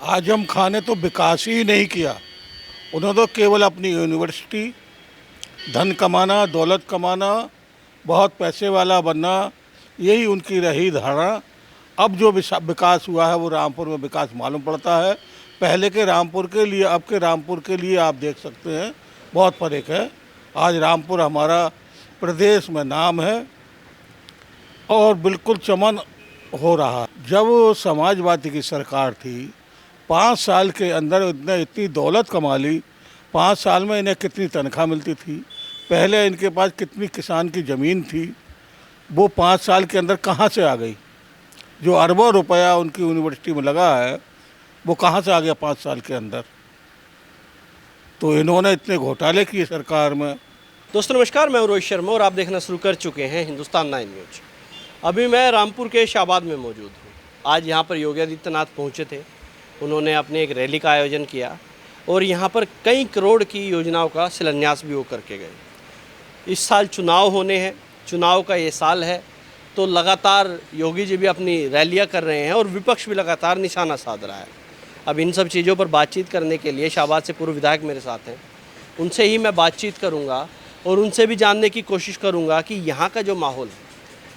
आजम खान ने तो विकास ही नहीं किया। उन्होंने तो केवल अपनी यूनिवर्सिटी, धन कमाना, दौलत कमाना, बहुत पैसे वाला बनना, यही उनकी रही धारणा। अब जो विकास हुआ है वो रामपुर में विकास मालूम पड़ता है। पहले के रामपुर के लिए अब के रामपुर के लिए आप देख सकते हैं बहुत फर्क है। आज रामपुर हमारा प्रदेश में नाम है और बिल्कुल चमन हो रहा। जब समाजवादी की सरकार थी, 5 साल के अंदर इतनी दौलत कमा ली। 5 साल में इन्हें कितनी तनख्वाह मिलती थी, पहले इनके पास कितनी किसान की ज़मीन थी, वो 5 साल के अंदर कहाँ से आ गई। जो अरबों रुपया उनकी यूनिवर्सिटी में लगा है वो कहाँ से आ गया 5 साल के अंदर। तो इन्होंने इतने घोटाले किए सरकार में। दोस्तों नमस्कार, मैं रोहित शर्मा और आप देखना शुरू कर चुके हैं हिंदुस्तान 9 न्यूज। अभी मैं रामपुर के शाबाद में मौजूद हूँ। आज यहाँ पर योगी आदित्यनाथ पहुँचे थे। उन्होंने अपने एक रैली का आयोजन किया और यहाँ पर कई करोड़ की योजनाओं का शिलान्यास भी वो करके गए। इस साल चुनाव होने हैं, चुनाव का ये साल है, तो लगातार योगी जी भी अपनी रैलियाँ कर रहे हैं और विपक्ष भी लगातार निशाना साध रहा है। अब इन सब चीज़ों पर बातचीत करने के लिए शाबाद से पूर्व विधायक मेरे साथ हैं। उनसे ही मैं बातचीत करूँगा और उनसे भी जानने की कोशिश करूँगा कि यहाँ का जो माहौल है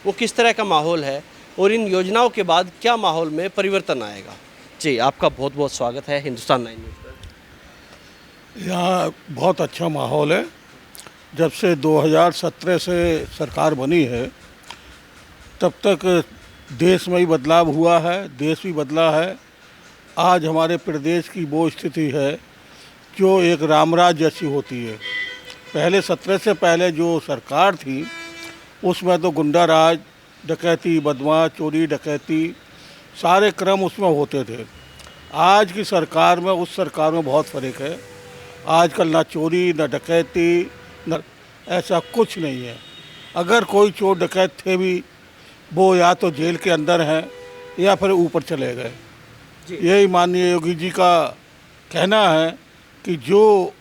वो किस तरह का माहौल है और इन योजनाओं के बाद क्या माहौल में परिवर्तन आएगा। जी, आपका बहुत बहुत स्वागत है हिंदुस्तान 9 न्यूज़ पर। यहाँ बहुत अच्छा माहौल है। जब से 2017 से सरकार बनी है तब तक देश में ही बदलाव हुआ है, देश भी बदला है। आज हमारे प्रदेश की वो स्थिति है जो एक रामराज जैसी होती है। पहले 17 से पहले जो सरकार थी उसमें तो गुंडा राज, डकैती, बदमाश, चोरी डकैती सारे क्रम उसमें होते थे। आज की सरकार में उस सरकार में बहुत फ़र्क है। आजकल ना चोरी ना डकैती न ऐसा कुछ नहीं है। अगर कोई चोर डकैत थे भी वो या तो जेल के अंदर हैं या फिर ऊपर चले गए। यही माननीय योगी जी का कहना है कि जो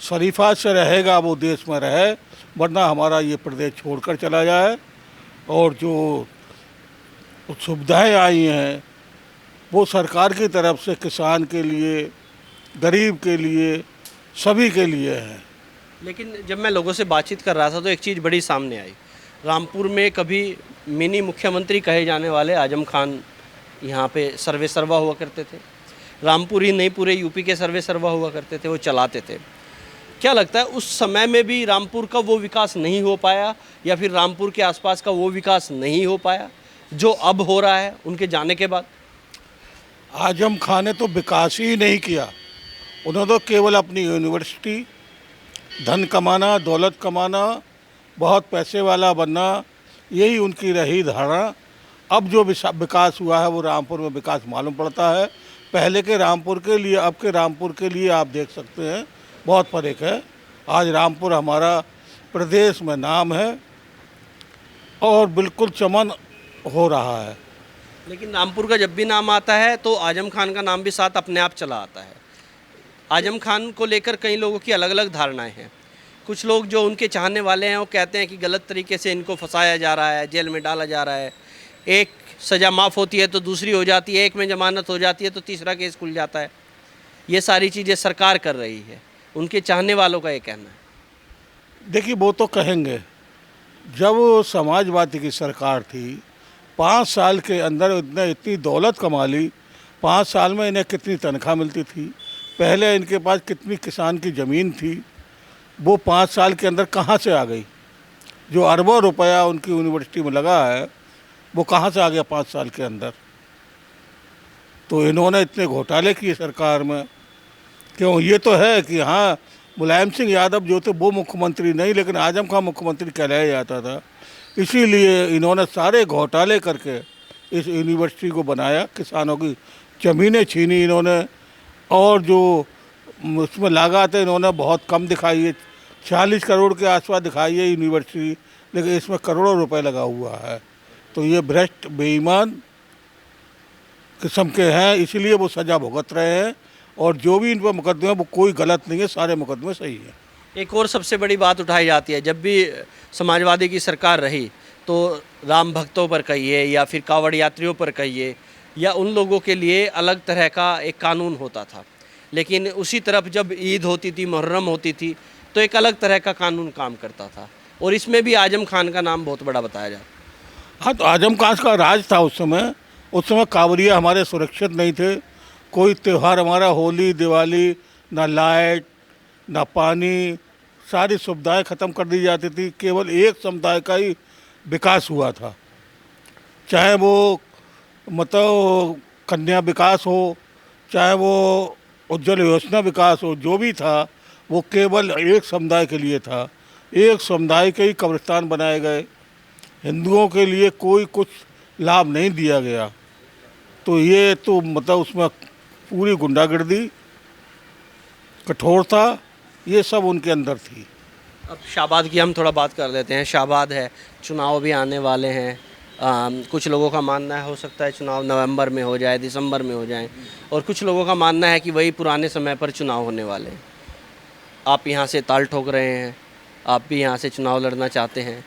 शरीफा से रहेगा वो देश में रहे, वरना हमारा ये प्रदेश छोड़कर चला जाए। और जो सुविधाएं आई हैं वो सरकार की तरफ से किसान के लिए, गरीब के लिए, सभी के लिए है। लेकिन जब मैं लोगों से बातचीत कर रहा था तो एक चीज़ बड़ी सामने आई। रामपुर में कभी मिनी मुख्यमंत्री कहे जाने वाले आजम खान यहाँ पे सर्वे सर्वा हुआ करते थे। रामपुर ही नहीं, पूरे यूपी के सर्वे सर्वा हुआ करते थे, वो चलाते थे। क्या लगता है उस समय में भी रामपुर का वो विकास नहीं हो पाया या फिर रामपुर के आसपास का वो विकास नहीं हो पाया जो अब हो रहा है उनके जाने के बाद? आजम खान ने तो विकास ही नहीं किया। उन्होंने तो केवल अपनी यूनिवर्सिटी, धन कमाना, दौलत कमाना, बहुत पैसे वाला बनना, यही उनकी रही धारणा। अब जो विकास हुआ है वो रामपुर में विकास मालूम पड़ता है। पहले के रामपुर के लिए अब के रामपुर के लिए आप देख सकते हैं बहुत फर्क है। आज रामपुर हमारा प्रदेश में नाम है और बिल्कुल चमन हो रहा है। लेकिन रामपुर का जब भी नाम आता है तो आजम खान का नाम भी साथ अपने आप चला आता है। आजम खान को लेकर कई लोगों की अलग अलग धारणाएं हैं। कुछ लोग जो उनके चाहने वाले हैं वो कहते हैं कि गलत तरीके से इनको फंसाया जा रहा है, जेल में डाला जा रहा है। एक सज़ा माफ़ होती है तो दूसरी हो जाती है, एक में जमानत हो जाती है तो तीसरा केस खुल जाता है। ये सारी चीज़ें सरकार कर रही है, उनके चाहने वालों का ये कहना है। देखिए, वो तो कहेंगे। जब समाजवादी की सरकार थी, 5 साल के अंदर इतनी दौलत कमा ली। 5 साल में इन्हें कितनी तनख्वाह मिलती थी, पहले इनके पास कितनी किसान की ज़मीन थी, वो 5 साल के अंदर कहाँ से आ गई। जो अरबों रुपया उनकी यूनिवर्सिटी में लगा है वो कहाँ से आ गया 5 साल के अंदर। तो इन्होंने इतने घोटाले किए सरकार में। क्यों, ये तो है कि हाँ, मुलायम सिंह यादव जो थे वो मुख्यमंत्री नहीं, लेकिन आजम खान मुख्यमंत्री कहलाया जाता था। इसीलिए इन्होंने सारे घोटाले करके इस यूनिवर्सिटी को बनाया। किसानों की ज़मीनें छीनी इन्होंने और जो उसमें लागत है इन्होंने बहुत कम दिखाई है। 40 करोड़ के आसपास दिखाई है यूनिवर्सिटी, लेकिन इसमें करोड़ों रुपए लगा हुआ है। तो ये भ्रष्ट, बेईमान किस्म के हैं, इसलिए वो सज़ा भुगत रहे हैं। और जो भी इन पर मुकदमे वो कोई गलत नहीं है, सारे मुकदमे सही हैं। एक और सबसे बड़ी बात उठाई जाती है, जब भी समाजवादी की सरकार रही तो राम भक्तों पर कहिए या फिर कांवड़ यात्रियों पर कहिए या उन लोगों के लिए अलग तरह का एक कानून होता था, लेकिन उसी तरफ जब ईद होती थी, मुहर्रम होती थी, तो एक अलग तरह का कानून काम करता था। और इसमें भी आजम खान का नाम बहुत बड़ा बताया जाता। हाँ, तो आजम खान का राज था उस समय। उस समय कांवरिया हमारे सुरक्षित नहीं थे। कोई त्यौहार हमारा, होली दिवाली, ना लाइट ना पानी, सारी सुविधाएं ख़त्म कर दी जाती थी। केवल एक समुदाय का ही विकास हुआ था, चाहे वो मतलब कन्या विकास हो, चाहे वो उज्ज्वल योजना विकास हो, जो भी था वो केवल एक समुदाय के लिए था। एक समुदाय के ही कब्रिस्तान बनाए गए, हिंदुओं के लिए कोई कुछ लाभ नहीं दिया गया। तो ये तो मतलब उसमें पूरी गुंडागर्दी, कठोरता, ये सब उनके अंदर थी। अब शाहबाद की हम थोड़ा बात कर लेते हैं। शाहबाद है, चुनाव भी आने वाले हैं। कुछ लोगों का मानना है हो सकता है चुनाव नवंबर में हो जाए, दिसंबर में हो जाए, और कुछ लोगों का मानना है कि वही पुराने समय पर चुनाव होने वाले हैं। आप यहाँ से ताल ठोक रहे हैं, आप भी यहाँ से चुनाव लड़ना चाहते हैं,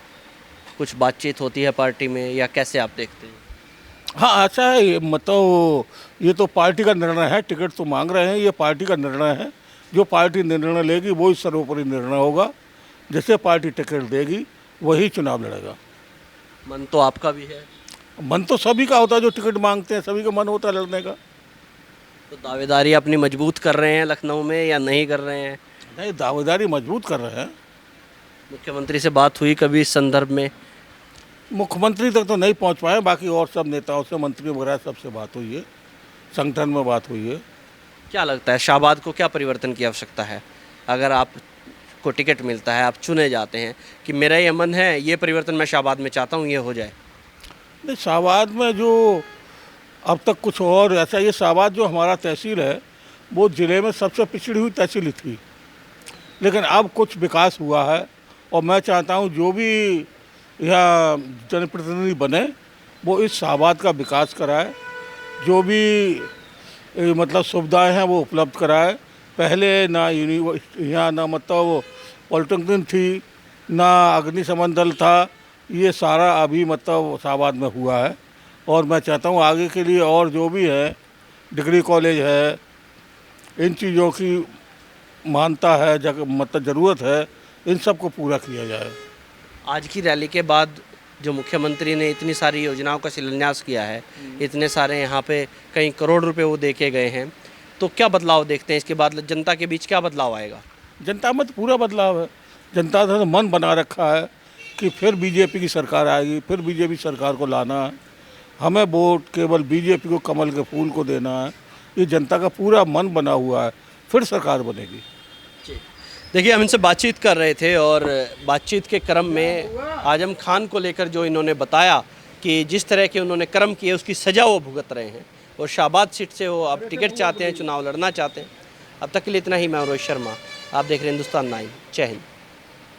कुछ बातचीत होती है पार्टी में, या कैसे आप देखते हैं? हाँ, अच्छा है ये, मतलब ये तो पार्टी का निर्णय है। टिकट तो मांग रहे हैं, ये पार्टी का निर्णय है। जो पार्टी निर्णय लेगी वही सर्वोपरि निर्णय होगा। जैसे पार्टी टिकट देगी वही चुनाव लड़ेगा। मन तो आपका भी है। मन तो सभी का होता है, जो टिकट मांगते हैं सभी का मन होता है लड़ने का। तो दावेदारी अपनी मजबूत कर रहे हैं लखनऊ में या नहीं कर रहे हैं? नहीं, दावेदारी मजबूत कर रहे हैं। मुख्यमंत्री से बात हुई कभी इस संदर्भ में? मुख्यमंत्री तक तो नहीं पहुंच पाए, बाकी और सब नेताओं से, मंत्री वगैरह सबसे बात हुई है, संगठन में बात हुई है। क्या लगता है शाहबाद को क्या परिवर्तन की आवश्यकता है? अगर आपको टिकट मिलता है, आप चुने जाते हैं कि मेरा ये मन है, ये परिवर्तन मैं शाहबाद में चाहता हूँ, ये हो जाए। नहीं, शाहबाद में जो अब तक कुछ और ऐसा, ये शाहबाद जो हमारा तहसील है वो ज़िले में सबसे पिछड़ी हुई तहसील थी, लेकिन अब कुछ विकास हुआ है। और मैं चाहता हूँ जो भी यहाँ जनप्रतिनिधि बने वो इस शाहबाद का विकास कराए, जो भी मतलब सुविधाएं हैं वो उपलब्ध कराए। पहले ना यूनिवर्सिटी यहाँ, ना मतलब पॉलिटेक्निक थी, ना अग्निशमन दल था। ये सारा अभी मतलब शाहबाद में हुआ है। और मैं चाहता हूँ आगे के लिए और जो भी है, डिग्री कॉलेज है, इन चीज़ों की मानता है, जगह मतलब ज़रूरत है, इन सब को पूरा किया जाए। आज की रैली के बाद जो मुख्यमंत्री ने इतनी सारी योजनाओं का शिलान्यास किया है, इतने सारे यहाँ पे कई करोड़ रुपए वो देके गए हैं, तो क्या बदलाव देखते हैं इसके बाद? जनता के बीच क्या बदलाव आएगा? जनता में तो पूरा बदलाव है। जनता ने तो मन बना रखा है कि फिर बीजेपी की सरकार आएगी, फिर बीजेपी सरकार को लाना है, हमें वोट केवल बीजेपी को, कमल के फूल को देना है। ये जनता का पूरा मन बना हुआ है, फिर सरकार बनेगी। देखिए, हम इनसे बातचीत कर रहे थे और बातचीत के क्रम में आजम खान को लेकर जो इन्होंने बताया कि जिस तरह के उन्होंने कर्म किए उसकी सज़ा वो भुगत रहे हैं, और शाहबाद सीट से वो अब टिकट चाहते हैं, चुनाव लड़ना चाहते हैं। अब तक के लिए इतना ही। मैं रोहित शर्मा, आप देख रहे हैं हिंदुस्तान 9। जय हिंद।